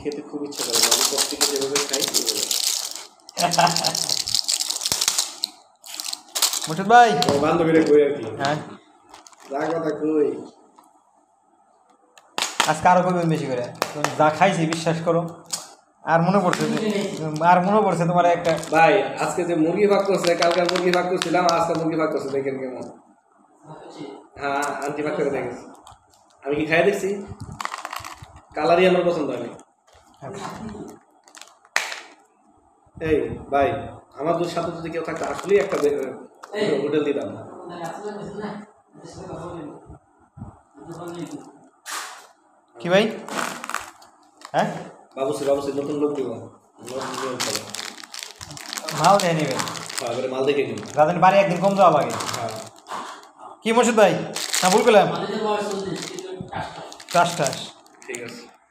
খেতে খুব ইচ্ছা করে ললিপপ থেকে যেভাবে খাই মুর্শিদ ভাই বান্ধবীরা কই আর কি হ্যাঁ যা কথা কই আজকে আরো করবেন বেশি করে যা খাইছি বিশ্বাস করো আর মনে পড়ছে তোমার একটা ভাই আজকে যে মুরগি ভাগ করছে কালকে মুরগি ভাগ করছিলাম আজকে মুরগি ভাগ করছে দেখেন কেমন হ্যাঁ আন্টি ভাগ করে দেখেছি আমি কি খাই দেখছি কালারই আমার পছন্দ হয়নি এই ভাই আমার দুধ সাথে যদি কেউ থাকতো আসলেই একটা হোটেল দিতাম কি ভাই হ্যাঁ বাবুসি নতুন লোক দিব মাল দেয় নেবে মাল দেখে নিন যাদের বাড়ি একদিন কম যাওয়া লাগে হ্যাঁ কি মুর্শিদ ভাই না ভুল করলাম ঠিক আছে